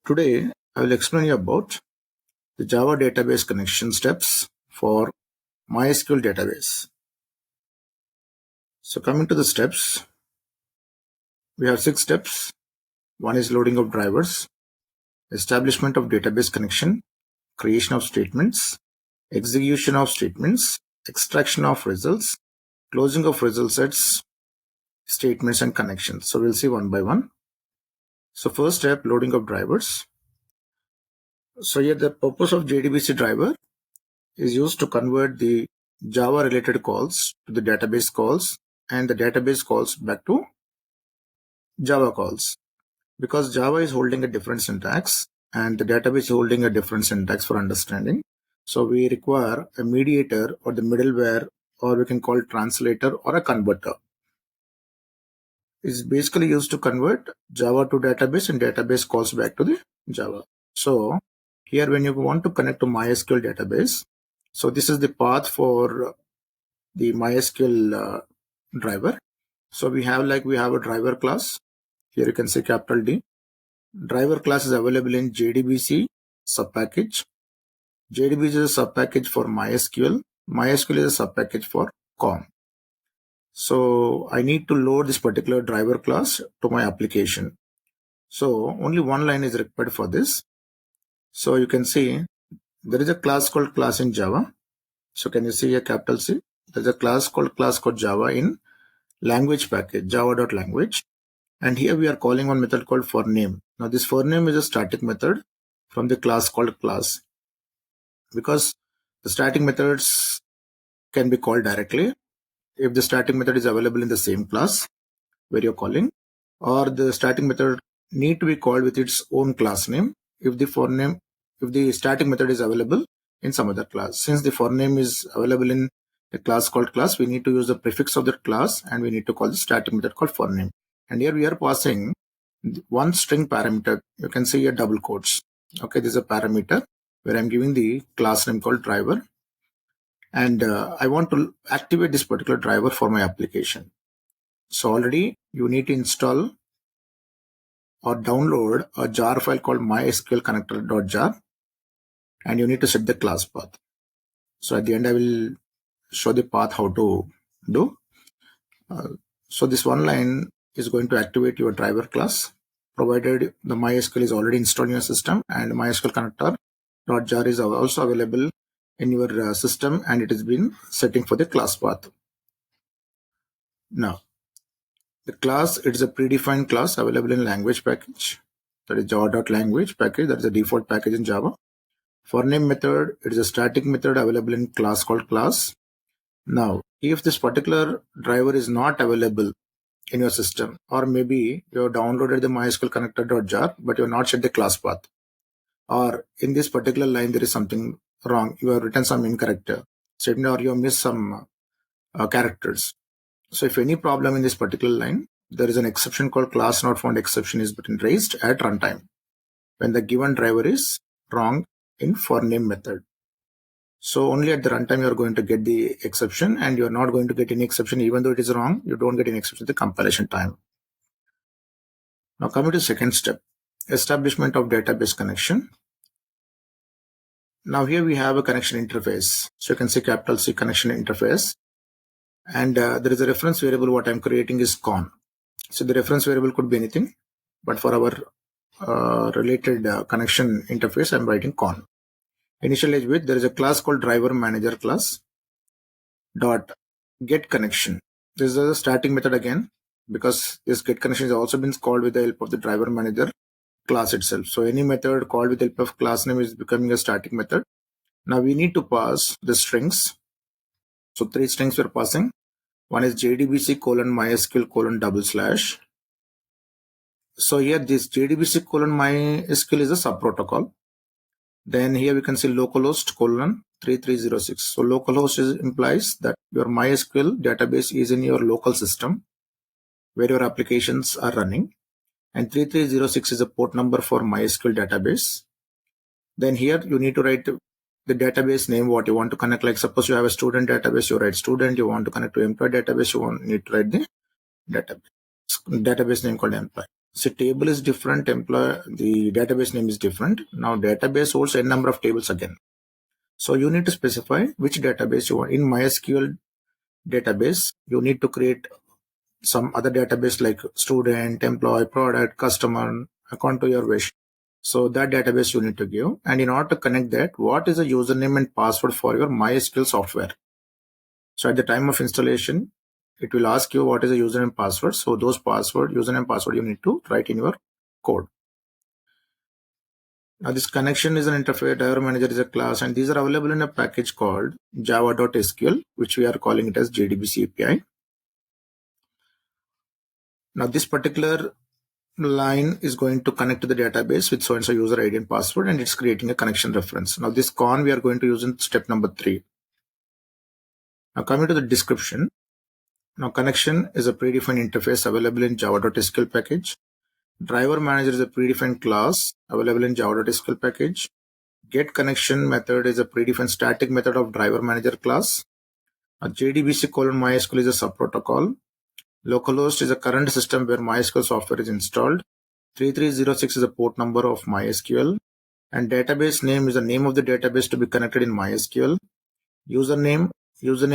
Today, I will explain you about the Java database connection steps for MySQL database. So coming to the steps, we have 6 steps. One is loading of drivers, establishment of database connection, creation of statements, execution of statements, extraction of results, closing of result sets, statements and connections. So we'll see one by one. So first step, loading of drivers. So here the purpose of JDBC driver is used to convert the Java related calls to the database calls and the database calls back to Java calls. Because Java is holding a different syntax and the database is holding a different syntax for understanding. So we require a mediator or the middleware, or we can call it translator or a converter. It's basically used to convert Java to database and database calls back to the Java. So here when you want to connect to MySQL database, so this is the path for the MySQL driver. So we have a driver class. Here you can see capital D. Driver class is available in JDBC subpackage. JDBC is a subpackage for MySQL. MySQL is a subpackage for COM. So I need to load this particular driver class to my application. So only one line is required for this. So you can see there is a class called class in Java. So can you see a capital C? There's a class called Java in language package, java.language. And here we are calling one method called forName. Now this forName is a static method from the class called class. Because the static methods can be called directly if the static method is available in the same class where you're calling, or the static method need to be called with its own class name if the static method is available in some other class. Since the forName is available in a class called class, we need to use the prefix of that class and we need to call the static method called forName. And here we are passing one string parameter. You can see here double quotes. Okay, this is a parameter where I'm giving the class name called driver. And I want to activate this particular driver for my application. So already you need to install or download a jar file called MySQL connector.jar, and you need to set the class path. So at the end I will show the path how to do. So this one line is going to activate your driver class, provided the MySQL is already installed in your system and MySQL connector.jar is also available in your system and it has been setting for the class path. Now, the class, it is a predefined class available in language package, that is java.language package, that is the default package in Java. forName method, it is a static method available in class called class. Now, if this particular driver is not available in your system, or maybe you have downloaded the MySQL connector.jar, but you have not set the class path, or in this particular line there is something wrong, you have written some incorrect statement, or you have missed some characters. So if any problem in this particular line, there is an exception called class not found exception is been raised at runtime when the given driver is wrong in forName method. So only at the runtime you are going to get the exception, and you are not going to get any exception even though it is wrong. You don't get any exception at the compilation time. Now coming to second step, establishment of database connection. Now here we have a connection interface. So you can see capital C connection interface. And there is a reference variable. What I'm creating is con. So the reference variable could be anything, but for our related connection interface, I'm writing con. Initialize with, there is a class called driver manager class dot get connection. This is a static method again, because this get connection has also been called with the help of the driver manager class itself. So any method called with the help of class name is becoming a static method. Now we need to pass the strings. So 3 strings we're passing. One is JDBC : MySQL : /. So here this JDBC : MySQL is a sub protocol. Then here we can see localhost : 3306. So localhost implies that your MySQL database is in your local system where your applications are running. And 3306 is a port number for MySQL database. Then here you need to write the database name, what you want to connect. Like suppose you have a student database, you write student. You want to connect to employee database, you need to write the database name called employee. So table is different, the database name is different. Now database holds n number of tables again. So you need to specify which database you want. In MySQL database, you need to create some other database like student, employee, product, customer, according to your wish. So that database you need to give. And in order to connect that, what is the username and password for your MySQL software? So at the time of installation, it will ask you what is the username and password. So those username password you need to write in your code. Now this connection is an interface, driver manager is a class, and these are available in a package called java.sql, which we are calling it as JDBC API. Now this particular line is going to connect to the database with so-and-so user ID and password, and it's creating a connection reference. Now this con we are going to use in step number 3. Now coming to the description. Now connection is a predefined interface available in java.sql package. Driver manager is a predefined class available in java.sql package. Get connection method is a predefined static method of driver manager class. A JDBC :MySQL is a subprotocol. Localhost is a current system where MySQL software is installed. 3306 is a port number of MySQL. And database name is the name of the database to be connected in MySQL. Username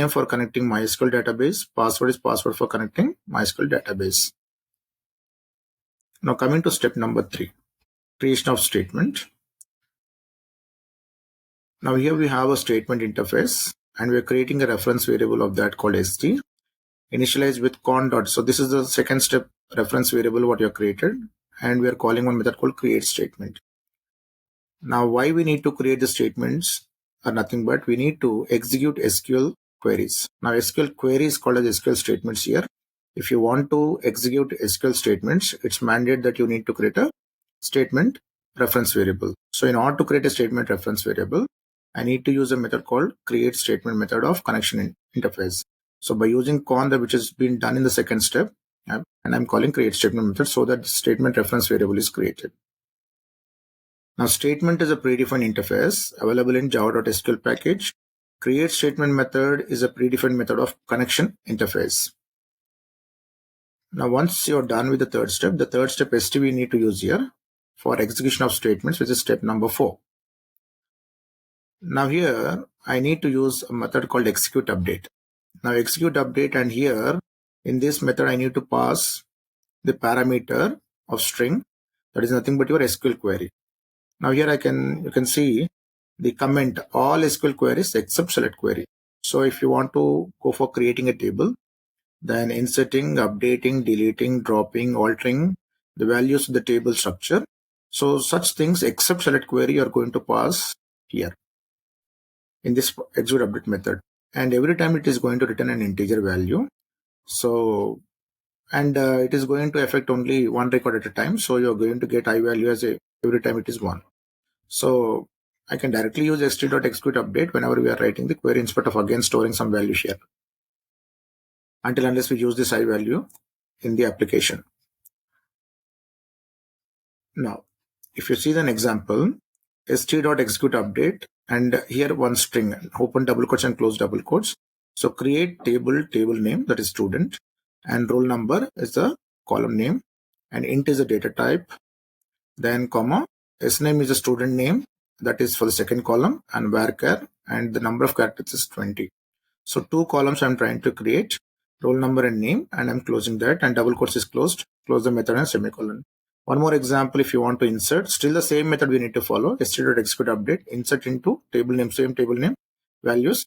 for connecting MySQL database. Password is password for connecting MySQL database. Now coming to step number 3, creation of statement. Now here we have a statement interface, and we are creating a reference variable of that called st. Initialize with con dot. So this is the second step reference variable what you have created, and we are calling one method called create statement. Now why we need to create the statements are nothing but we need to execute SQL queries. Now SQL query is called as SQL statements here. If you want to execute SQL statements, it's mandated that you need to create a statement reference variable. So in order to create a statement reference variable, I need to use a method called create statement method of connection interface. So by using con, which has been done in the second step, and I'm calling create statement method so that statement reference variable is created. Now statement is a predefined interface available in java.sql package. Create statement method is a predefined method of connection interface. Now once you're done with the third step st we need to use here for execution of statements, which is step number 4. Now here I need to use a method called execute update. Now execute update, and here in this method I need to pass the parameter of string that is nothing but your SQL query. Now here you can see the comment all SQL queries except select query. So if you want to go for creating a table, then inserting, updating, deleting, dropping, altering the values of the table structure. So such things except select query are going to pass here in this execute update method, and every time it is going to return an integer value. So it is going to affect only one record at a time. So you're going to get I value as every time it is 1. So I can directly use st.execute update whenever we are writing the query instead of again storing some value here, until unless we use this I value in the application. Now, if you see an example, st.execute update, and here one string, open double quotes and close double quotes. So create table name, that is student, and roll number is the column name, and int is a data type, then comma, sname is a student name, that is for the second column, and varchar, and the number of characters is 20. So 2 columns I'm trying to create, roll number and name, and I'm closing that, and double quotes is closed, close the method and semicolon. One more example, if you want to insert, still the same method we need to follow, st.execute update, insert into table name, same table name, values.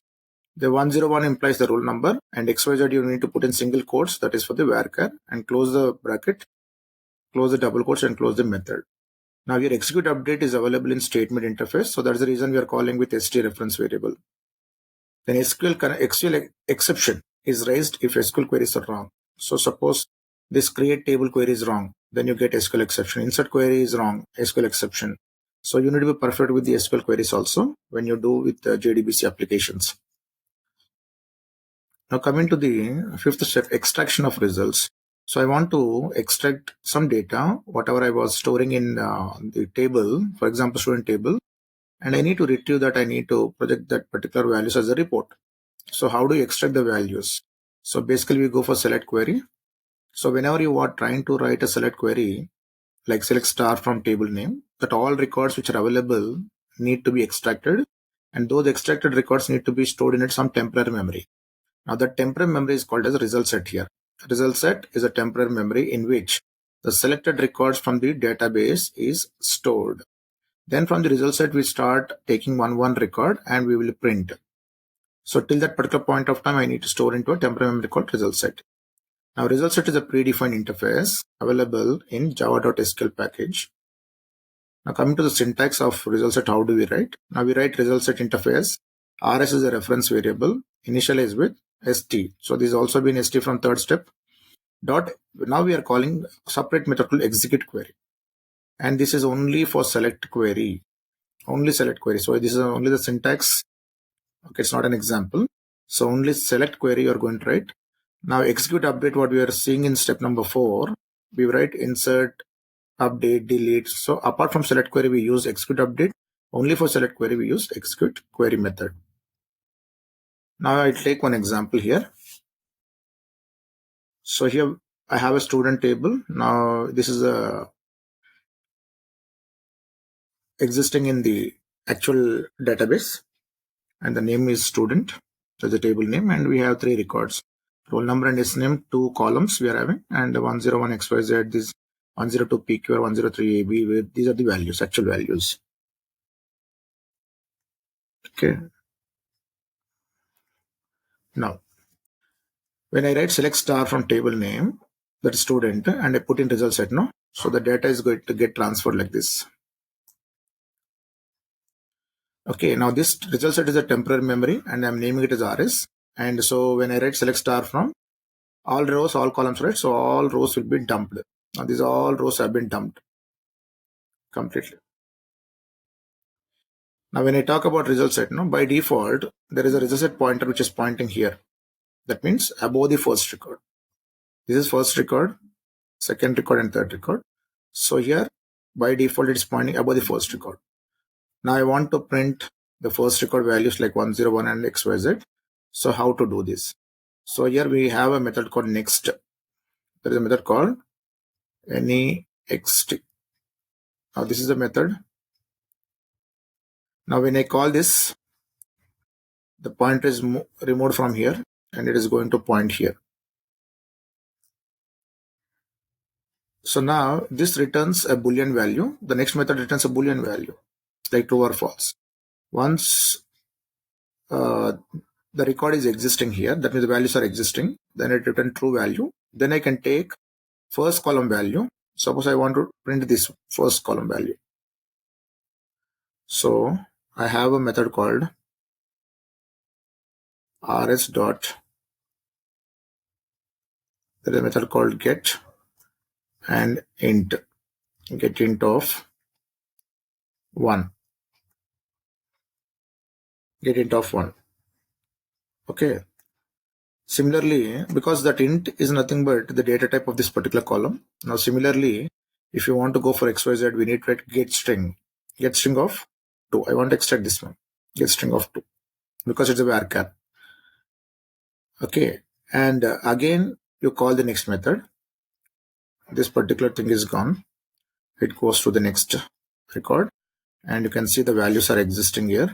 The 101 implies the roll number, and XYZ you need to put in single quotes, that is for the varchar, and close the bracket, close the double quotes, and close the method. Now your execute update is available in statement interface, so that's the reason we are calling with st reference variable. Then SQL exception is raised if SQL queries are wrong. So suppose this create table query is wrong, then you get SQL exception. Insert query is wrong, SQL exception. So you need to be perfect with the SQL queries also when you do with the JDBC applications. Now coming to the fifth step, extraction of results. So I want to extract some data, whatever I was storing in the table, for example, student table, and I need to retrieve that. I need to project that particular values as a report. So how do you extract the values? So basically we go for select query. So whenever you are trying to write a select query, like select star from table name, that all records which are available need to be extracted, and those extracted records need to be stored in some temporary memory. Now that temporary memory is called as a result set here. Result set is a temporary memory in which the selected records from the database is stored. Then from the result set, we start taking one record and we will print. So till that particular point of time, I need to store into a temporary memory called result set. Now result set is a predefined interface available in java.sql package. Now coming to the syntax of result set, how do we write? Now we write result set interface. RS is a reference variable, initialize with st. So this has also been st from third step. Dot. Now we are calling separate method called execute query, and this is only for select query. Only select query. So this is only the syntax. Okay, it's not an example. So only select query you are going to write. Now execute update, what we are seeing in step number 4, we write insert, update, delete. So apart from select query, we use execute update. Only for select query, we use execute query method. Now I'll take one example here. So here I have a student table. Now this is existing in the actual database, and the name is student. That's the table name, and we have 3 records. Roll number and his name, 2 columns we are having, and 101 XYZ, this 102 PQ or 103 AB. These are the values, actual values. Okay. Now, when I write select star from table name, that is student, and I put in result set, no? So the data is going to get transferred like this. Okay, now this result set is a temporary memory, and I'm naming it as RS. And so when I write select star from all rows, all columns, right? So all rows will be dumped. Now these all rows have been dumped completely. Now when I talk about result set, no, by default, there is a result set pointer which is pointing here. That means above the first record. This is first record, second record, and third record. So here by default it is pointing above the first record. Now I want to print the first record values like 101 and XYZ. So how to do this? So here we have a method called next. There is a method called next. Now this is the method. Now when I call this, the pointer is removed from here and it is going to point here. So now this returns a Boolean value. The next method returns a Boolean value like true or false. Once the record is existing here, that means the values are existing, then it returns true value. Then I can take first column value. Suppose I want to print this first column value. So I have a method called rs dot. There is a method called get and int. Get int of 1. Get int of 1. Okay. Similarly, because that int is nothing but the data type of this particular column. Now similarly, if you want to go for XYZ, we need to write get string. Get string of 2. I want to extract this one. Get string of 2. Because it's a varchar. Okay. And again, you call the next method. This particular thing is gone. It goes to the next record. And you can see the values are existing here.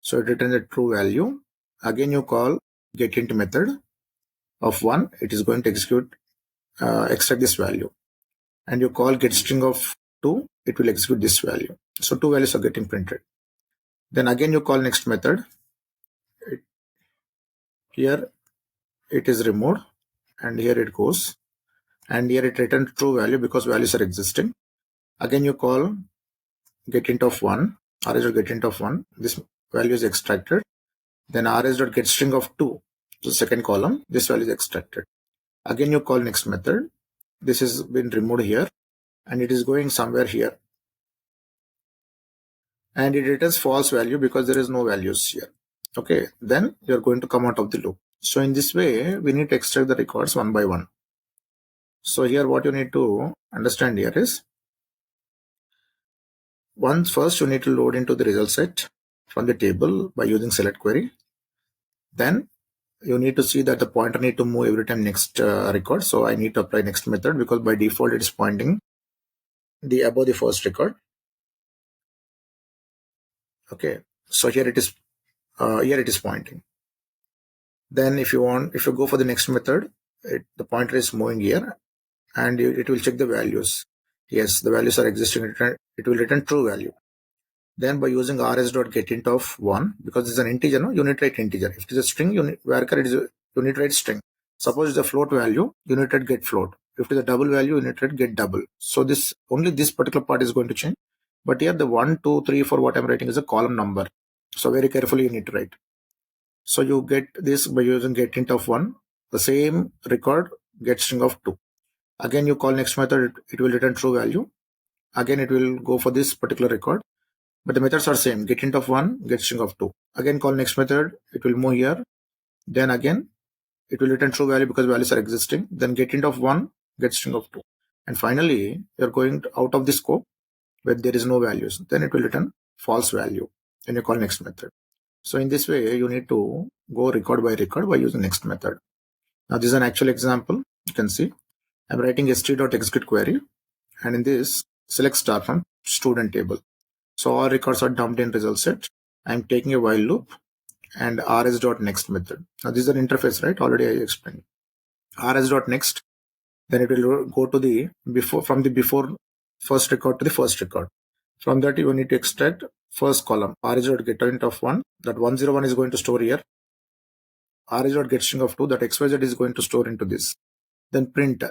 So it returns a true value. Again, you call getInt method of 1. It is going to execute, extract this value. And you call getString of 2. It will execute this value. So 2 values are getting printed. Then again, you call next method. Here it is removed. And here it goes. And here it returns true value because values are existing. Again, you call getInt of 1. rs.getInt of 1. This value is extracted. Then rs.getString of 2. So second column, this value is extracted. Again, you call next method. This has been removed here. And it is going somewhere here. And it returns false value because there is no values here. Okay, then you're going to come out of the loop. So in this way, we need to extract the records one by one. So here what you need to understand here is, first you need to load into the result set from the table by using select query. Then you need to see that the pointer need to move every time next record. So I need to apply next method because by default it is pointing the above the first record. Okay, so here it is pointing. Then if you go for the next method, the pointer is moving here, and it will check the values. Yes, the values are existing. It will return true value. Then by using rs.getInt of 1, because it's an integer, no, unit-rate integer. If it is a string, varchar, it is a unit-rate string. Suppose it's a float value, unit-rate get float. If it is a double value, unit-rate get double. So only this particular part is going to change. But here the 1, 2, 3, 4, what I'm writing is a column number. So very carefully you need to write. So you get this by using getInt of 1. The same record get string of 2. Again, you call next method, it will return true value. Again, it will go for this particular record. But the methods are same. GetInt of 1, get string of 2. Again, call next method, it will move here. Then again, it will return true value because values are existing. Then getInt of 1, get string of 2. And finally, you're going out of the scope where there is no values. Then it will return false value. Then you call next method. So in this way, you need to go record by using next method. Now this is an actual example. You can see I'm writing st.execute query, and in this select star from student table. So all records are dumped in result set. I'm taking a while loop and rs.next method. Now this is an interface, right? Already I explained. rs.next, then it will go to the before first record to the first record. From that you need to extract first column rs.getInt of 1, that 101 is going to store here. rs.getString of 2, that xyz is going to store into this. Then print.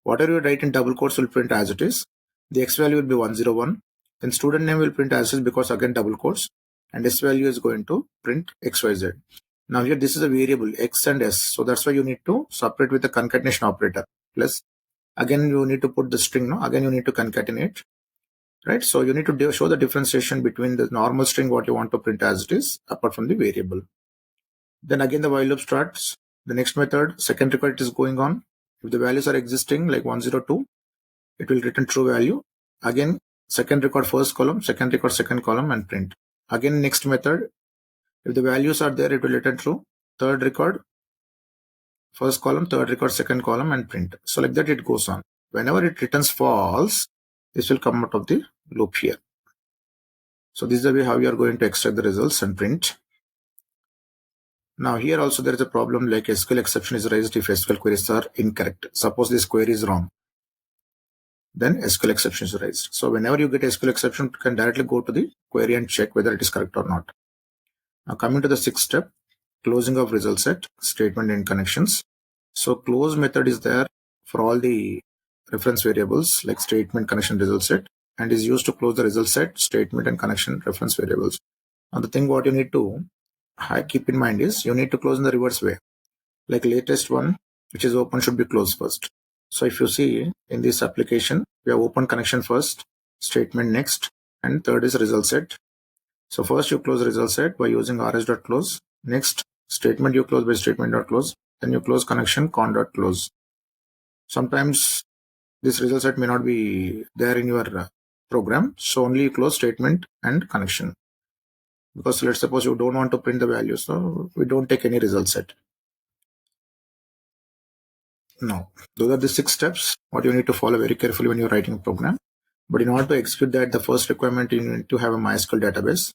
Whatever you write in double quotes will print as it is. The x value will be 101. Then student name will print as is because again double quotes, and s value is going to print xyz. Now here this is a variable x and s, so that's why you need to separate with the concatenation operator. Plus again you need to put the string, no? Again you need to concatenate, right? So you need to show the differentiation between the normal string what you want to print as it is apart from the variable. Then again the while loop starts. The next method, second record is going on. If the values are existing like 102, it will return true value. Again second record first column, second record second column, and print. Again next method, if the values are there, it will return true. Third record first column, third record second column, and print. So like that it goes on. Whenever it returns false, this will come out of the loop here. So this is the way how you are going to extract the results and print. Now here also there is a problem like SQL exception is raised if SQL queries are incorrect. Suppose this query is wrong, then SQL exception is raised. So whenever you get SQL exception, you can directly go to the query and check whether it is correct or not. Now coming to the sixth step, closing of result set, statement and connections. So close method is there for all the reference variables like statement, connection, result set, and is used to close the result set, statement and connection reference variables. Now the thing what you need to keep in mind is you need to close in the reverse way. Like latest one, which is open, should be closed first. So if you see in this application, we have open connection first, statement next, and third is result set. So first you close result set by using rs.close. Next statement you close by statement.close. Then you close connection con.close. Sometimes this result set may not be there in your program, so only you close statement and connection. Because let's suppose you don't want to print the values, so we don't take any result set. Now, those are the 6 steps what you need to follow very carefully when you're writing a program. But in order to execute that, the first requirement you need to have a MySql database.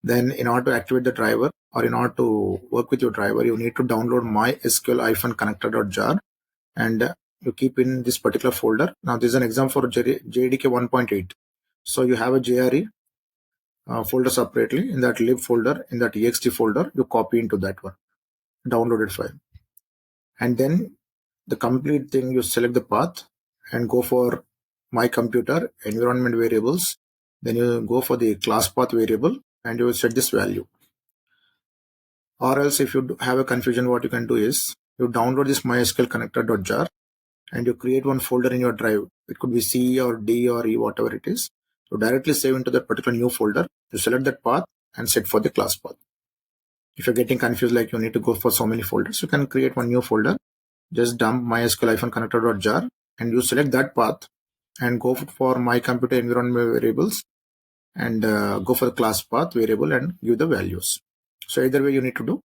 Then in order to activate the driver or in order to work with your driver, you need to download MySql-connector.jar and you keep in this particular folder. Now this is an example for JDK 1.8. So you have a JRE folder separately. In that lib folder, in that ext folder, you copy into that one, downloaded file. And then the complete thing, you select the path and go for my computer environment variables. Then you go for the class path variable and you will set this value. Or else if you have a confusion, what you can do is you download this MySql connector.jar and you create one folder in your drive. It could be C or D or E, whatever it is. So directly save into that particular new folder. You select that path and set for the class path. If you're getting confused, like you need to go for so many folders, you can create one new folder. Just dump MySql-connector.jar and you select that path and go for my computer environment variables and go for the class path variable and give the values. So either way you need to do.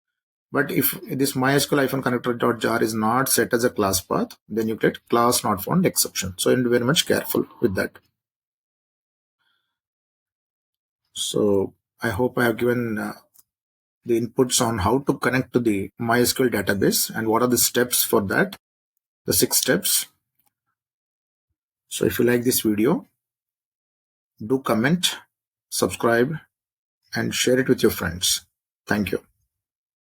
But if this MySql-connector.jar is not set as a class path, then you get class not found exception. So you need to be very much careful with that. So I hope I have given the inputs on how to connect to the MySQL database and what are the steps for that, the 6 steps. So if you like this video, do comment, subscribe, and share it with your friends. Thank you.